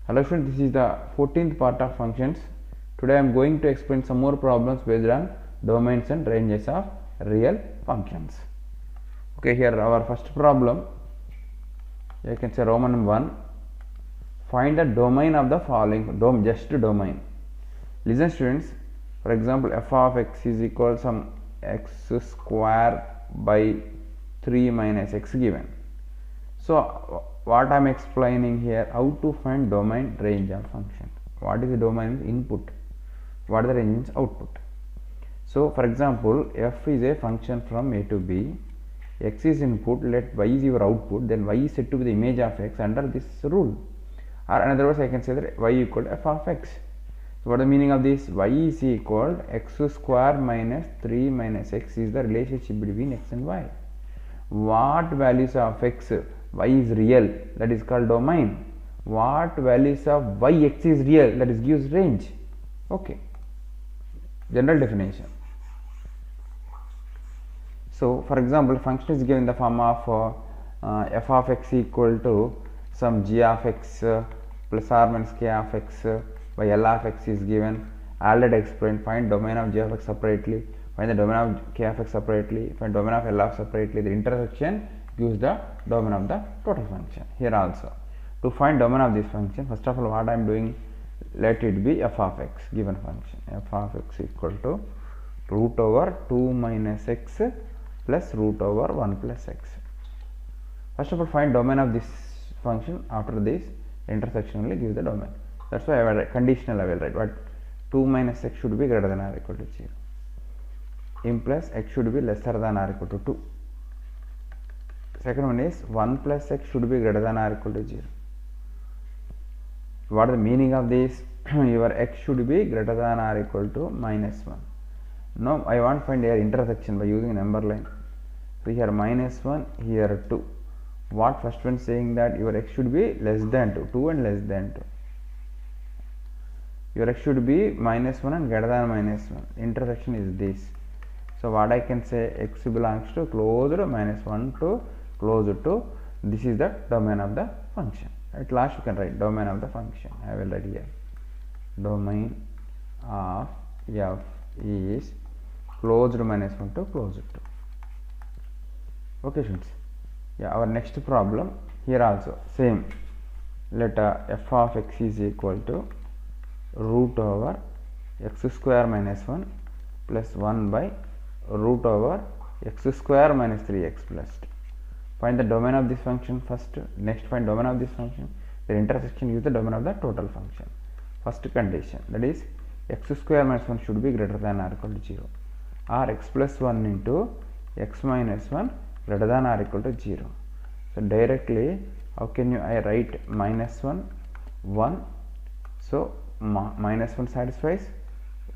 Hello students, this is the 14th part of functions. Today I am going to explain some more problems based on domains and ranges of real functions. Okay, here our first problem, you can say Roman 1. Find the domain of the following, just domain. Listen students, for example f of x is equal to some x square by 3 minus x given. So what I am explaining here, how to find domain range of function. What is the domain? Input. What is the range? Output. So for example, f is a function from a to b, x is input, let y is your output, then y is said to be the image of x under this rule. Or in other words, I can say that y equal to f of x. So what is the meaning of this? Y is equal to x square minus 3 minus x is the relationship between x and y. What values of x y is real, that is called domain. What values of y x is real, that is gives range. Okay, general definition. So for example, function is given in the form of f of x equal to some g of x plus or minus k of x by L of x is given. Already explained. Find domain of g of x separately, find the domain of k of x separately, find domain of L of separately. The intersection gives the domain of the total function. Here also, to find domain of this function, first of all what I am doing, let it be f of x, given function f of x equal to root over 2 minus x plus root over 1 plus x. First of all find domain of this function. After this intersection only gives the domain. That's why I will write conditional. I will write what 2 minus x should be greater than or equal to 0, implies x should be lesser than or equal to 2. Second one is 1 plus x should be greater than or equal to 0. What is the meaning of this? Your x should be greater than or equal to minus 1. Now I want to find their intersection by using number line. So here minus 1, here 2. What first one saying that your x should be less than 2, 2 and less than 2. Your x should be minus 1 and greater than minus 1. Intersection is this. So what I can say, x belongs to closed minus 1 to closed to, this is the domain of the function. At last you can write domain of the function. I will write here domain of f is closed minus 1 to closed to. Okay students, yeah, our next problem here also same. Let f of x is equal to root over x square minus 1 plus 1 by root over x square minus 3x plus 2. Find the domain of this function first. Next find domain of this function. The intersection use the domain of the total function. First condition, that is x square minus 1 should be greater than or equal to 0, or x plus 1 into x minus 1 greater than or equal to 0. So directly how can I write minus 1 1. So minus 1 satisfies,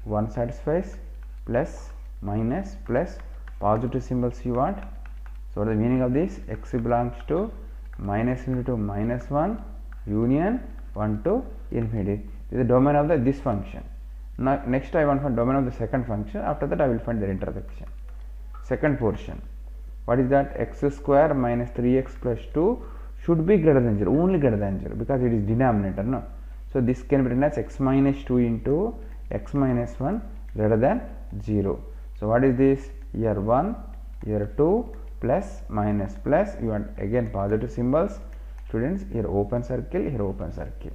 1 satisfies, plus minus plus positive symbols you want. So what is the meaning of this? X belongs to minus infinity to minus 1 union 1 to infinity. This is the domain of this function. Now next I want to find domain of the second function. After that I will find their intersection. Second portion, what is that? X square minus 3x plus 2 should be greater than 0, only greater than 0, because it is denominator, no? So this can be written as x minus 2 into x minus 1 greater than 0. So what is this? Here 1, here 2, plus minus plus, you want again positive symbols. Students, here open circle, here open circle.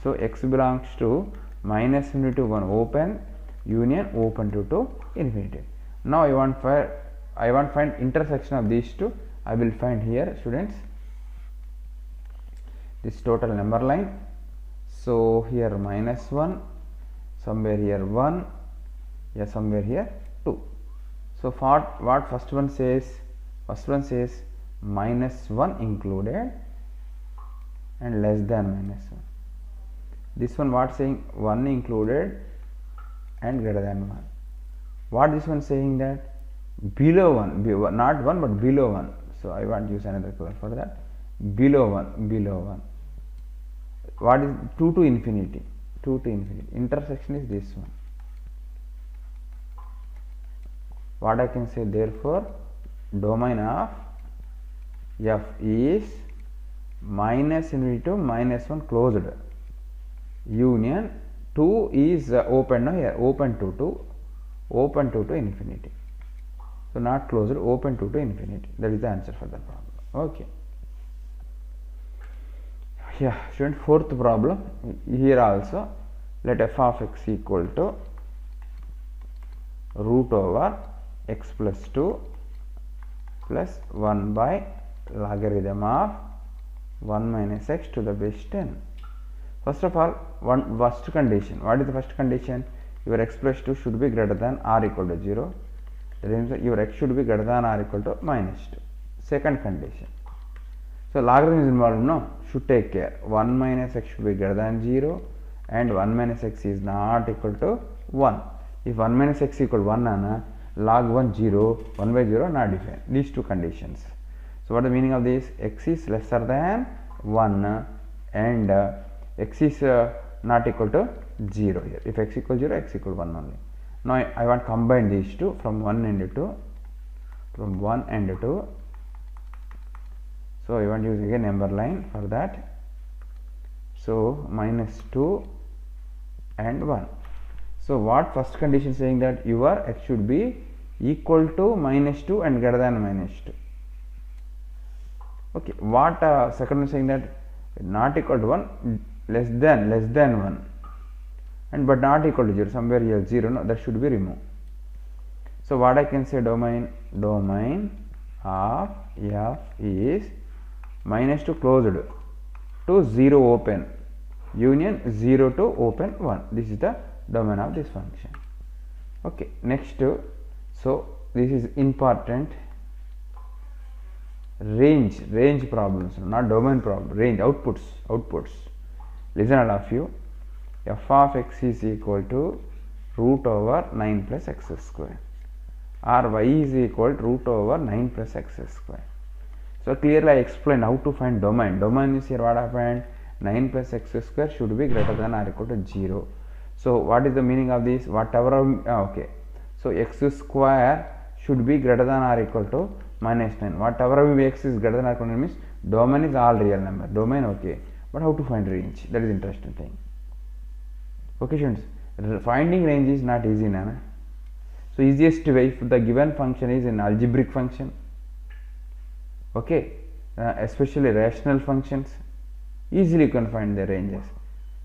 So x belongs to minus infinity to 1 open union open to infinity. Now I want to find intersection of these two. I will find here students this total number line. So here minus 1, somewhere here 1, yeah, somewhere here 2. So what first one says? First one says minus 1 included and less than minus 1. This one what saying? 1 included and greater than 1. What this one saying? That below 1, not 1 but below 1. So I want to use another color for that. Below 1, below 1. What is 2 to infinity? 2 to infinity. Intersection is this one. What I can say, therefore domain of f is minus infinity to minus 1 closed. union 2 is open now here, open to infinity. So not closed, open to infinity. That is the answer for the problem. Okay. Yeah, student, fourth problem. Here also, let f of x equal to root over x plus 2 plus 1 by logarithm of 1 minus x to the base 10. First of all, first condition. What is the first condition? Your x plus 2 should be greater than or equal to 0. That means your x should be greater than or equal to minus 2. Second condition. So logarithm is involved, no? Should take care. 1 minus x should be greater than 0 and 1 minus x is not equal to 1. If 1 minus x equal to 1, log 1 0, 1 by 0 not defined. These two conditions. So what is the meaning of this? X is lesser than 1 and x is not equal to 0 here. If x equal 0, x equal 1 only. Now I want to combine these two from 1 and 2. From 1 and 2. So I want to use again number line for that. So minus 2 and 1. So what first condition saying that your x should be equal to minus 2 and greater than minus 2. Okay. What second one saying that not equal to 1, less than 1, and but not equal to 0, somewhere here 0, no, that should be removed. So what I can say, domain of f is minus 2 closed to 0 open, union 0 to open 1. This is the domain of this function. Okay. Next, so this is important, range problems, not domain problem, range, outputs. Listen all of you. F of x is equal to root over 9 plus x square, or y is equal to root over 9 plus x square. So clearly I explained how to find domain. Domain is here what happened, 9 plus x square should be greater than or equal to 0. So what is the meaning of this? Whatever, okay. So x square should be greater than or equal to minus 9. Whatever x is greater than or equal to means domain is all real number. Domain, okay. But how to find range? That is interesting thing. Okay, students. Finding range is not easy, Nana. So easiest way, if the given function is an algebraic function, okay, especially rational functions, easily you can find the ranges.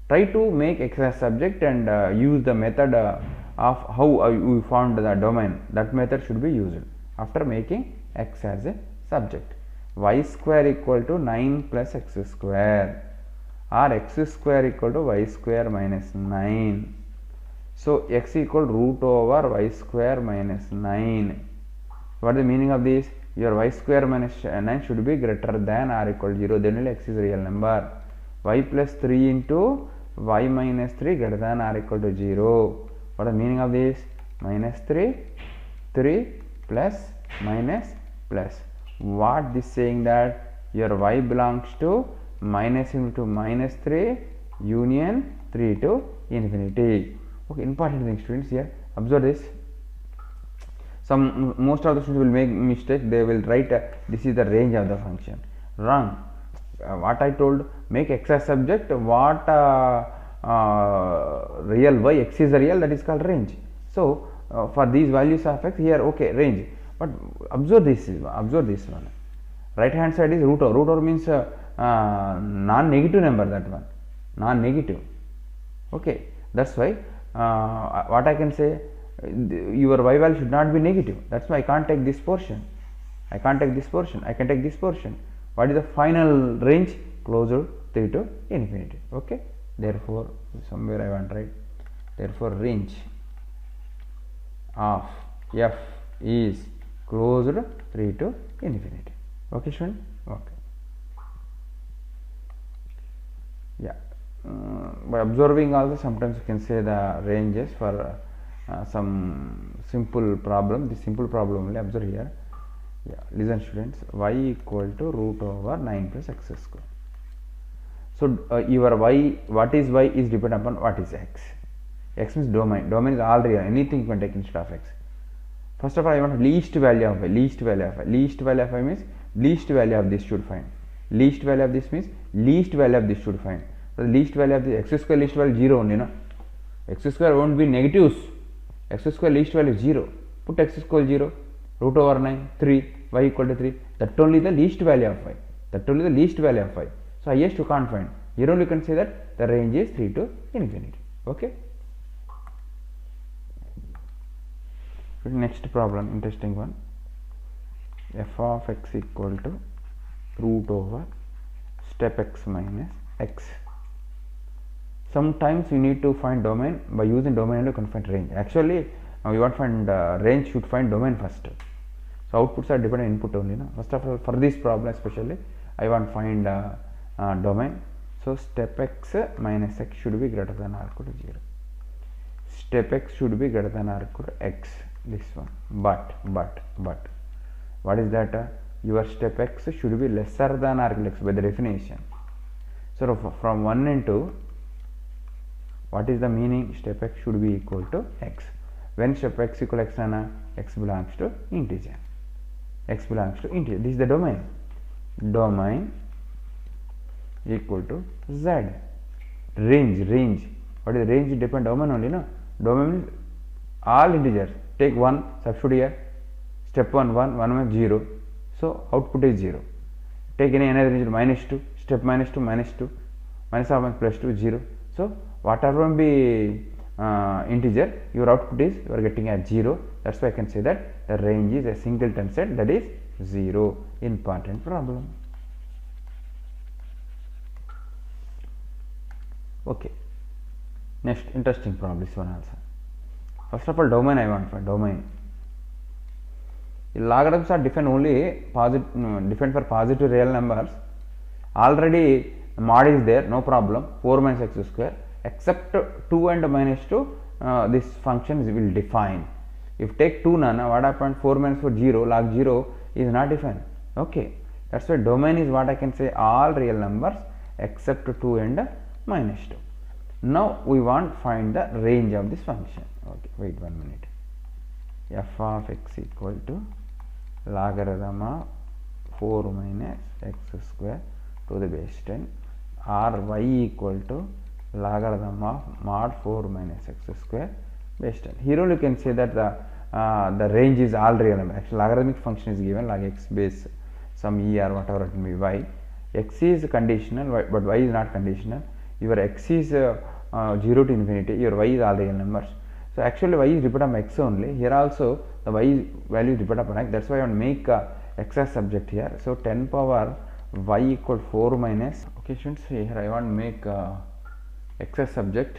Try to make x as subject and use the method of how you found the domain. That method should be used after making x as a subject. Y square equal to 9 plus x square, or x square equal to y square minus 9. So x equal root over y square minus 9. What is the meaning of this? Your y square minus 9 should be greater than or equal to 0, then only x is real number. Y plus 3 into y minus 3 greater than or equal to 0. What is the meaning of this? Minus 3 plus minus plus. What this saying that your y belongs to minus into minus 3 union 3 to infinity. Okay, important thing, students, here observe this. Most of the students will make mistake. They will write this is the range of the function. Wrong. What I told, make x as subject, what real y, x is the real, that is called range. So for these values of x here, okay, range. But observe this one. Right hand side is root over. Root over means non-negative number, that one, non-negative. Okay, that's why what I can say, your y value should not be negative. That's why I can't take this portion. I can take this portion. What is the final range? Closer 3 to infinity. Okay, therefore somewhere I want to write, therefore range of f is closer 3 to infinity. Okay, student. Okay. Yeah. By observing also, sometimes you can say the ranges for some simple problem. This simple problem only observe here. Yeah, listen, students. Y equal to root over 9 plus x square. So your y, what is y is dependent upon what is x. X means domain. Domain is all real. Anything you can take instead of x. First of all, I want least value of y. Least value of y. Least value of y means least value of this should find. Least value of this means least value of this should find. The least value of the x square least value 0 only, no? X square won't be negatives. X square least value 0. Put x square 0, root over 9, 3, y equal to 3. That only the least value of y. That only the least value of y. So highest you can't find. Here only you can say that the range is 3 to infinity. Okay. Next problem, interesting one. F of x equal to root over step x minus x. Sometimes you need to find domain. By using domain you can find range. Actually you want to find range, should find domain first. So outputs are dependent on input only, no? First of all, for this problem especially I want to find domain. So step x minus x should be greater than or equal to 0. Step x should be greater than or equal to x, this one. But what is that? Your step x should be lesser than or equal to x by the definition. So from 1 and 2, what is the meaning? Step x should be equal to x. When step x equal to x, x belongs to integer. X belongs to integer. This is the domain. Domain equal to z. Range. What is range? Depend domain only, no? Domain means all integers. Take 1, substitute here. Step 1 minus 0. So output is 0. Take any another integer -2. Step -2 -2. Minus or minus plus 2 0. So whatever will be integer, your output is you are getting as 0. That's why I can say that the range is a singleton set, that is 0. Important problem. Okay. Next interesting problem, this one also. First of all, domain I want for domain. Logarithms are defined only defined for positive real numbers. Already mod is there, no problem. 4 minus x square. Except 2 and minus 2, this function will define. If take 2 nana, what happened? 4 minus 4 0, log 0 is not defined. Okay, that's why domain is what I can say all real numbers except 2 and minus 2. Now we want find the range of this function. Okay, wait 1 minute. F of x equal to logarithm of 4 minus x square to the base 10, or y equal to logarithm of mod 4 minus x square base 10. Here only you can say that the range is all real number. Actually logarithmic function is given log x base some e or whatever it may be y. X is conditional but y is not conditional. Your x is 0 to infinity, your y is all real numbers. So actually y is dependent on x only. Here also the y value is dependent upon x. That's why I want to make x as subject here. So 10 power y equal 4 minus. Okay students, here I want to make x as subject.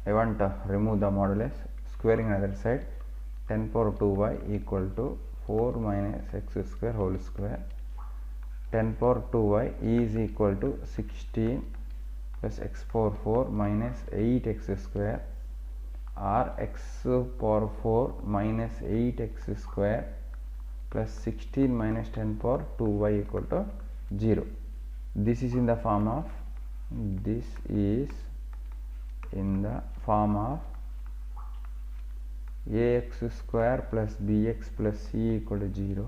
I want to remove the modulus, squaring another side. 10 power 2y equal to 4 minus x square whole square. 10 power 2y is equal to 16 plus x power 4 minus 8x square, or x power 4 minus 8x square plus 16 minus 10 power 2y equal to 0. This is in the form of ax square plus bx plus c equal to 0.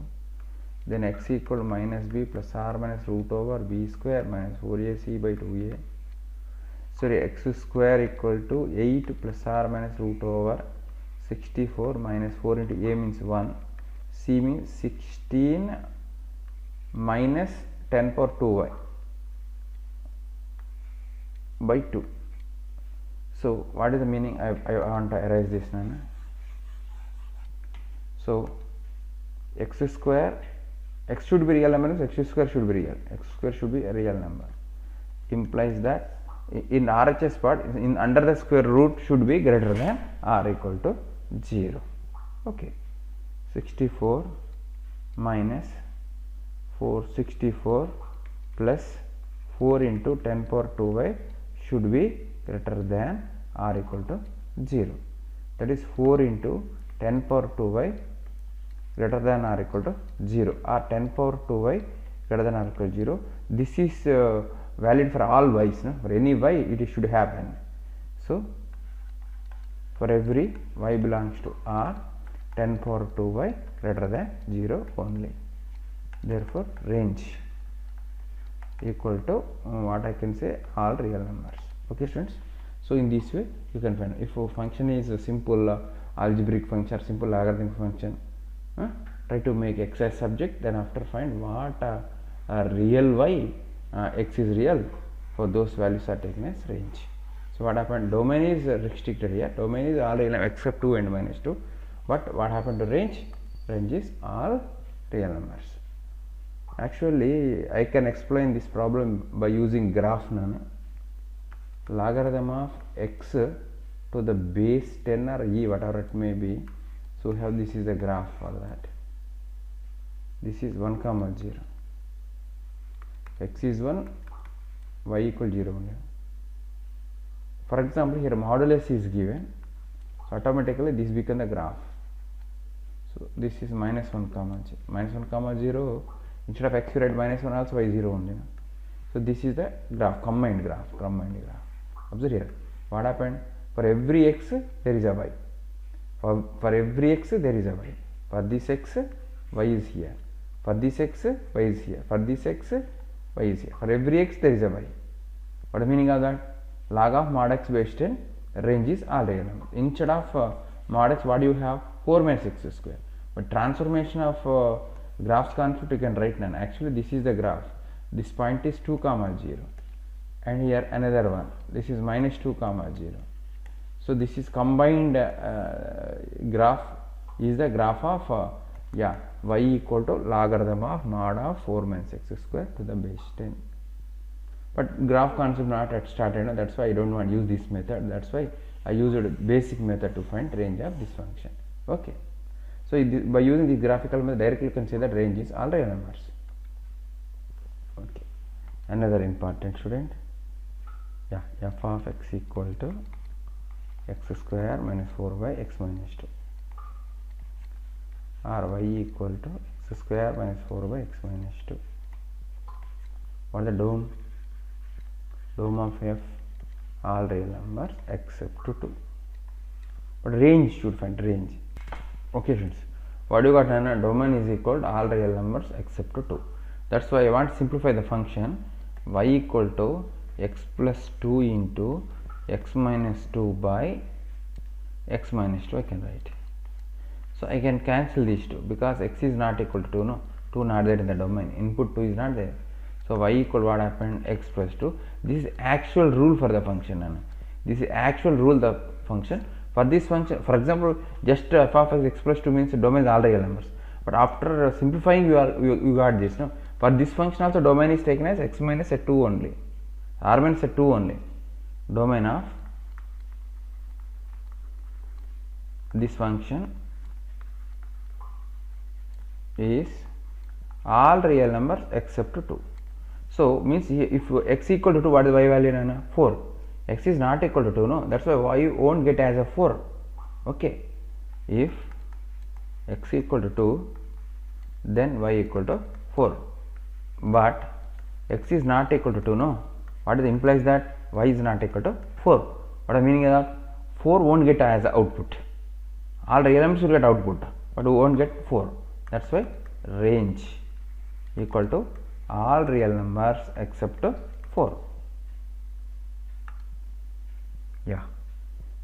Then x equal to minus b plus r minus root over b square minus 4ac by 2a. Sorry, x square equal to 8 plus r minus root over 64 minus 4 into a means 1, c means 16 minus 10 power 2y by 2. So what is the meaning? I want to erase this now. So x square, x should be real number, x square should be real, x square should be a real number, implies that in RHS part in under the square root should be greater than or equal to 0. Okay, 64 minus 464 plus 4 into 10 power 2y should be greater than or equal to 0. That is 4 into 10 power 2y greater than or equal to 0, or 10 power 2y greater than or equal to 0. This is valid for all y's, no? For any y it should happen. So for every y belongs to R, 10 power 2y greater than 0 only. Therefore range equal to what I can say, all real numbers. Okay students, so in this way you can find if a function is a simple algebraic function or simple logarithmic function, try to make x as subject, then after find what real y, x is real, for those values are taken as range. So what happened, domain is restricted here, domain is all real except 2 and minus 2, but what happened to range, range is all real numbers. Actually I can explain this problem by using graph. Logarithm of x to the base 10 or e, whatever it may be. So we have, this is the graph for that. This is 1 comma 0, x is 1, y equal 0 only. For example, here modulus is given, so automatically this becomes the graph. So this is minus 1 comma 0, minus 1 comma 0, instead of x you write minus 1 also, y 0 only. So this is the graph, combined graph. Observe here, what happened, for every x there is a y, for every x there is a y, for this x y is here, for this x y is here, for this x y is here, for every x there is a y. What is the meaning of that? Log of mod x base 10, range is all real numbers. Instead of mod x, what do you have, 4 minus x square, but transformation of graphs concept you can write none. Actually this is the graph, this point is 2 comma 0, and here another one, this is minus 2 comma 0. So this is combined graph is the graph of y equal to logarithm of mod of 4 minus x square to the base 10. But graph concept not at started, that's why I don't want to use this method, that's why I used a basic method to find range of this function. Okay, so by using this graphical method directly you can say that range is all real numbers. Okay, another important student, f of x equal to x square minus 4 by x minus 2, or y equal to x square minus 4 by x minus 2. What is the dome? Dome of f, all real numbers except to 2. But range should find range. Okay friends, what you got, domain is equal to all real numbers except to 2. That's why I want to simplify the function y equal to x plus 2 into x minus 2 by x minus 2 I can write. So I can cancel these two because x is not equal to 2, no, 2 not there in the domain, input 2 is not there. So y equal, what happened, x plus 2. This is actual rule for the function. This is actual rule the function. For this function, for example, just f of x plus 2 means domain is all real numbers. But after simplifying, you got this. No? For this function also domain is taken as x minus 2 only, r minus 2 only. Domain of this function is all real numbers except 2. So means if x equal to 2, what is y value? 4. X is not equal to 2, no, that's why y won't get as a 4. Okay, if x equal to 2, then y equal to 4, but x is not equal to 2, no, what is implies that y is not equal to 4. What is the meaning of that? 4 won't get as output, all real numbers will get output, but we won't get 4. That's why range equal to all real numbers except 4.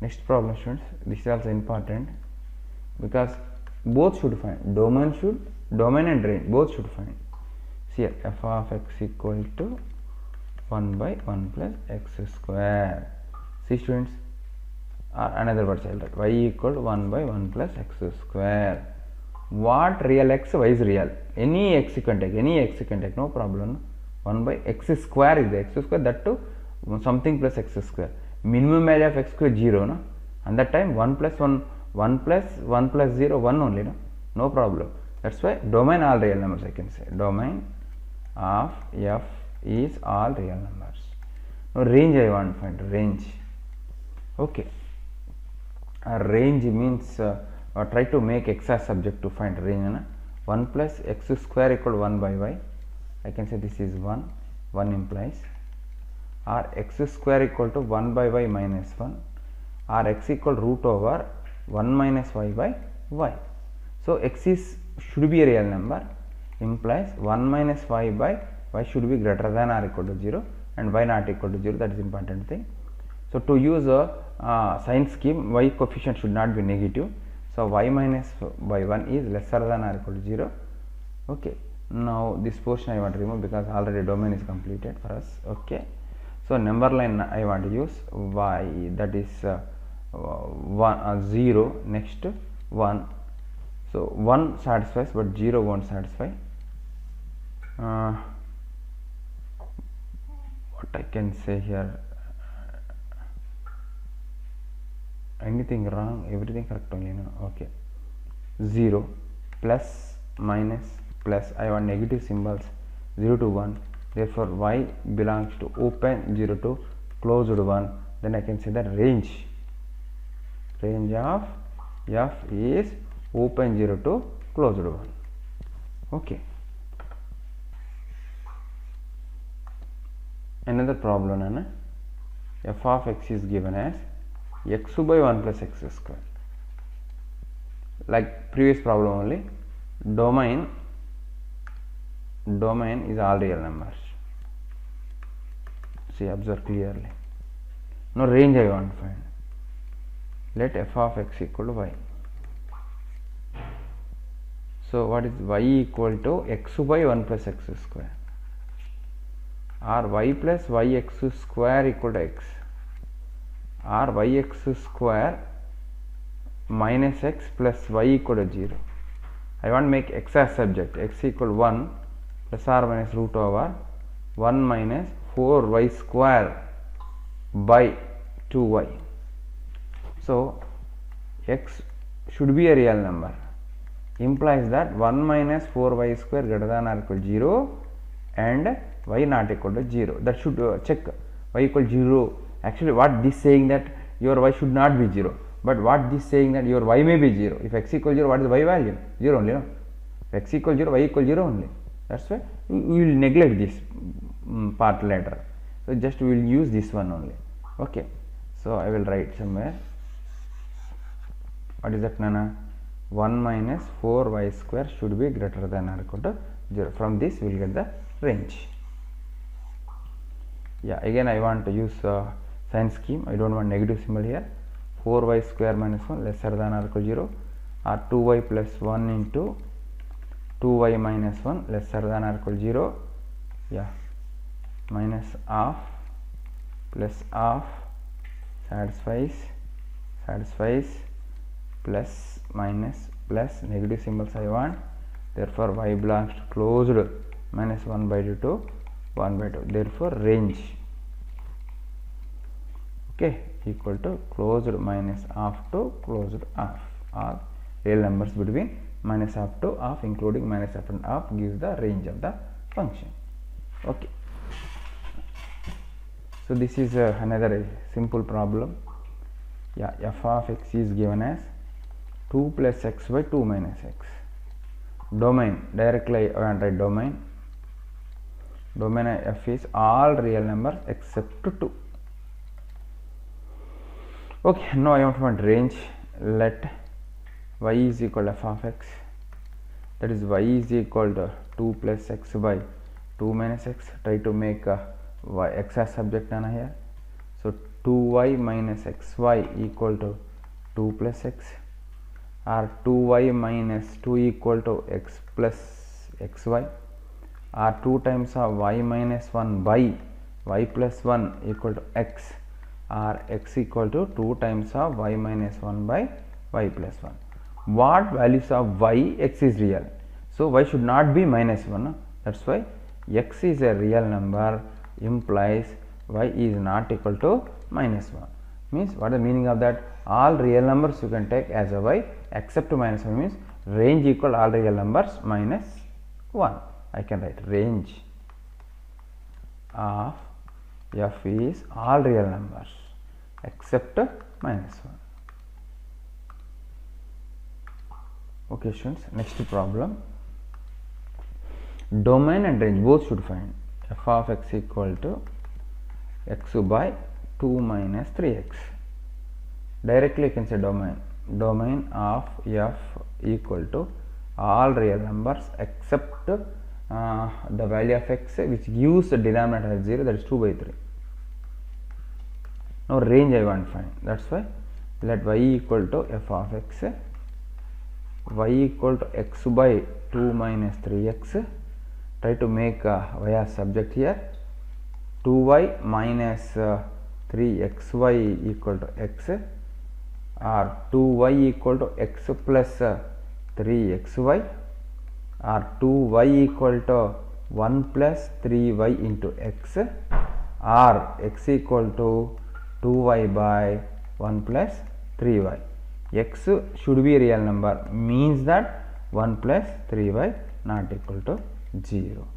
Next problem students, this is also important because both should find, domain and range both should find. See here, f of x equal to 1 by 1 plus x square. See students, another word I'll write, y equal to 1 by 1 plus x square. What real x, y is real, any x you can take, no problem. 1 by x square is the x square, that too something plus x square. Minimum value of x square 0, no, and that time 1 plus 1 plus 0 1 only, no problem. That's why domain all real numbers I can say, domain of f is all real numbers. Now range I want to find, range. Okay, range means try to make x as subject to find range. 1 plus x square equal to 1 by y, I can say this is 1 implies, or x square equal to 1 by y minus 1, or x equal root over 1 minus y by y. So x is should be a real number, implies 1 minus y by y should be greater than or equal to 0 and y not equal to 0. That is important thing. So to use a sign scheme, y coefficient should not be negative. So y minus y1 is lesser than or equal to 0. Okay, now this portion I want to remove because already domain is completed for us. Okay, so number line I want to use y, that is 0, next 1. So 1 satisfies but 0 won't satisfy. What I can say here, anything wrong, everything correct only, no? Okay, 0 plus minus plus, I want negative symbols, 0 to 1, therefore y belongs to open 0 to closed 1. Then I can say that range of f is open 0 to closed 1. Okay, another problem, Nana. F of x is given as x by 1 plus x square. Like previous problem only, domain is all real numbers. See, observe clearly. Now range I want to find. Let f of x equal to y. So what is y equal to x by 1 plus x square, or y plus yx square equal to x, or yx square minus x plus y equal to 0. I want to make x as subject, x equal to 1 plus or minus root over 1 minus 4y square by 2y. So x should be a real number, implies that 1 minus 4y square greater than or equal to 0 and y not equal to 0. That should check y equal to 0. Actually what this saying that your y should not be 0, but what this saying that your y may be 0. If x equal 0, what is the y value? 0 only, no? If x equal 0, y equal 0 only. That's why we will neglect this part later. So just we will use this one only. Okay, so I will write somewhere. What is that, Nana? 1 minus 4y square should be greater than or equal to 0. From this we will get the range. Yeah, again I want to use sign scheme. I don't want negative symbol here. 4y square minus 1 lesser than or equal to 0, or 2y plus 1 into 2y minus 1 lesser than or equal to 0. Yeah, minus half plus half satisfies plus minus plus, negative symbols I want, therefore y belongs to closed minus 1 by 2 to 1 by 2, therefore range, okay, equal to closed minus half to closed half, or real numbers between minus half to half including minus half and half gives the range of the function. Okay, so this is another simple problem. Yeah, f of x is given as 2 plus x by 2 minus x. Domain, directly I want to write domain f is all real numbers except 2. Okay, now I want to find range. Let y is equal to f of x, that is y is equal to 2 plus x by 2 minus x. Try to make y x as subject on here. So 2y minus xy equal to 2 plus x, or 2y minus 2 equal to x plus xy, or 2 times of y minus 1 by y plus 1 equal to x, or x equal to 2 times of y minus 1 by y plus 1. What values of y? X is real, so y should not be minus 1, no? That's why x is a real number, implies y is not equal to minus 1. Means what is the meaning of that? All real numbers you can take as a y except minus 1, means range equal all real numbers minus 1. I can write range of f is all real numbers except minus 1. Okay students, next problem. Domain and range both should find. F of x equal to x by 2 minus 3x. Directly you can say domain of f equal to all real numbers except the value of x which gives the denominator as 0, that is 2 by 3. Now range I want to find, that's why let y equal to f of x, y equal to x by 2 minus 3x, try to make y as subject here, 2y minus 3xy equal to x, or 2y equal to x plus 3xy, or 2y equal to 1 plus 3y into x, or x equal to 2y by 1 plus 3y. X should be a real number, means that 1 plus 3y not equal to 0.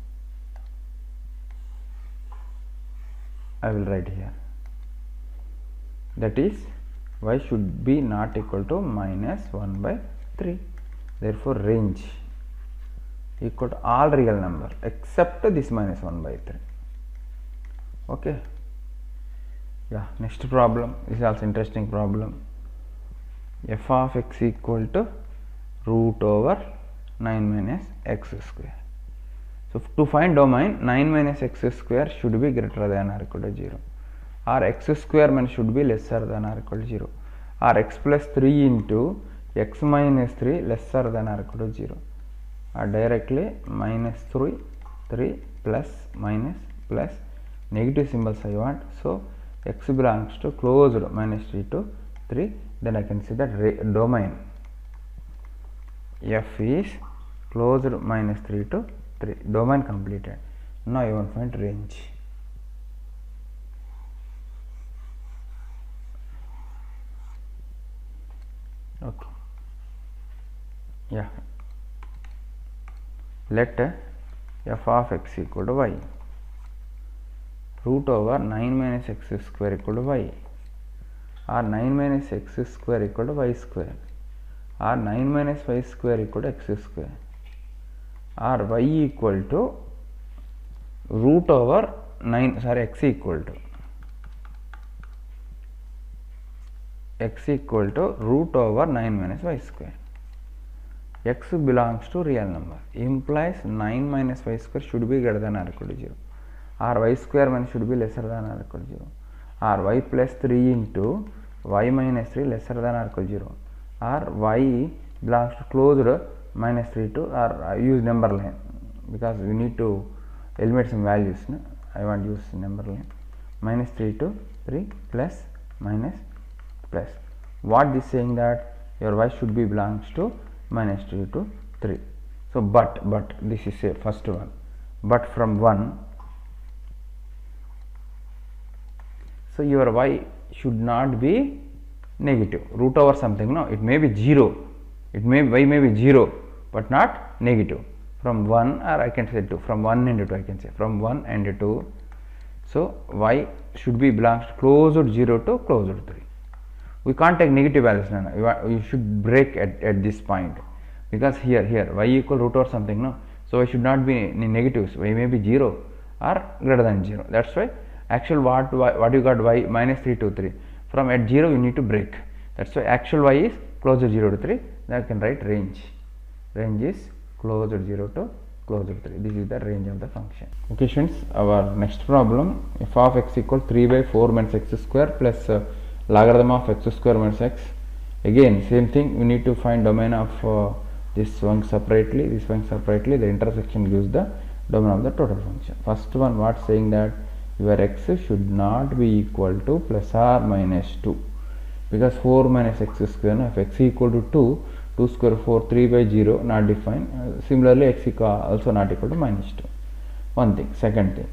I will write here, that is y should be not equal to minus 1 by 3. Therefore range equal to all real number except this minus 1 by 3. Okay. Yeah, next problem, this is also interesting problem. F of x equal to root over 9 minus x square. So to find domain, 9 minus x square should be greater than or equal to 0, or x square minus should be lesser than or equal to 0, or x plus 3 into x minus 3 lesser than or equal to 0, or directly minus 3 plus minus plus negative symbols I want. So x belongs to closed minus 3 to 3, then I can see that domain f is closed minus 3 to 3, domain completed. Now I want to find range. Okay. Yeah. Let f of x equal to y, root over 9 minus x square equal to y, or 9 minus x square equal to y square, or 9 minus y square equal to x square, or y equal to root over 9, sorry, x equal to root over 9 minus y square. X belongs to real number, implies 9 minus y square should be greater than or equal to 0, or y square minus should be lesser than or equal to 0, or y plus 3 into y minus 3 lesser than or equal to 0, or y belongs to closed minus 3 to, or I use number line because we need to eliminate some values, no? I want to use number line, minus 3 to 3 plus minus plus. What this saying that your y should be belongs to minus 3 to 3. So but this is a first one, but from 1, so your y should not be negative, root over something, no, it may be 0, it may, y may be 0 but not negative, from 1, or I can say 2, from 1 and 2 I can say, from 1 and 2. So y should be belongs to closed 0 to closed 3. We can't take negative values, no, you should break at this point, because here y equal root over something, no, so y should not be in negatives, y may be 0 or greater than 0. That's why actual what you got, y minus 3 to 3, from at 0 you need to break, that's why actual y is closed 0 to 3. Then I can write range is closed 0 to closed 3. This is the range of the function. Okay students, our next problem, f of x equal 3 by 4 minus x square plus logarithm of x square minus x. Again same thing, we need to find domain of this one separately, this one separately, the intersection gives the domain of the total function. First one, what saying that your x should not be equal to plus or minus 2, because 4 minus x square, no, if x equal to 2 square 4, 3 by 0 not defined. Similarly x equal also not equal to minus 2. One thing. Second thing,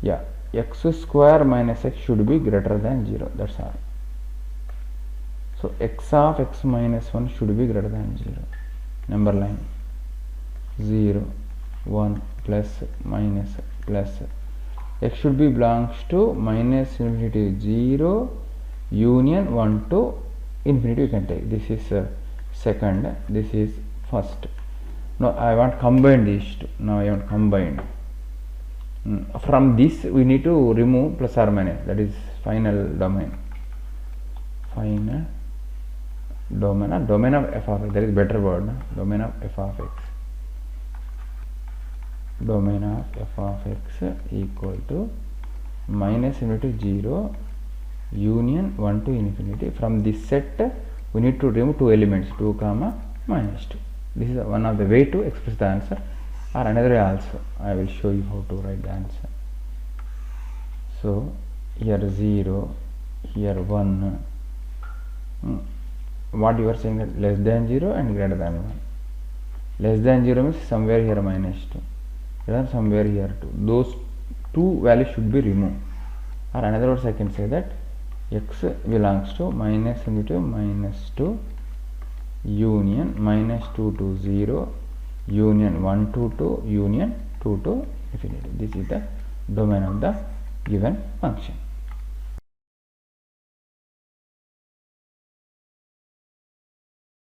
yeah, x square minus x should be greater than 0, that's all. So x of x minus 1 should be greater than 0. Number line 0, 1, plus, minus, plus. X should be belongs to minus infinity 0 union 1 to infinity, you can take. This is second, this is first. Now I want combine these two. Now I want combined. From this we need to remove plus or minus, that is final domain. Final domain, domain of f of x, there is better word, no? Domain of f of x. domain of f of x equal to minus infinity to 0 union 1 to infinity. From this set we need to remove two elements, 2 comma minus 2. This is one of the way to express the answer, or another way also I will show you how to write the answer. So here 0, here 1. What you are saying that less than 0 and greater than 1. Less than 0 means somewhere here minus 2, then somewhere here 2. Those two values should be removed, or another words I can say that x belongs to minus infinity to minus 2 union minus 2 to 0 union 1 to 2 union 2 to infinity. This is the domain of the given function.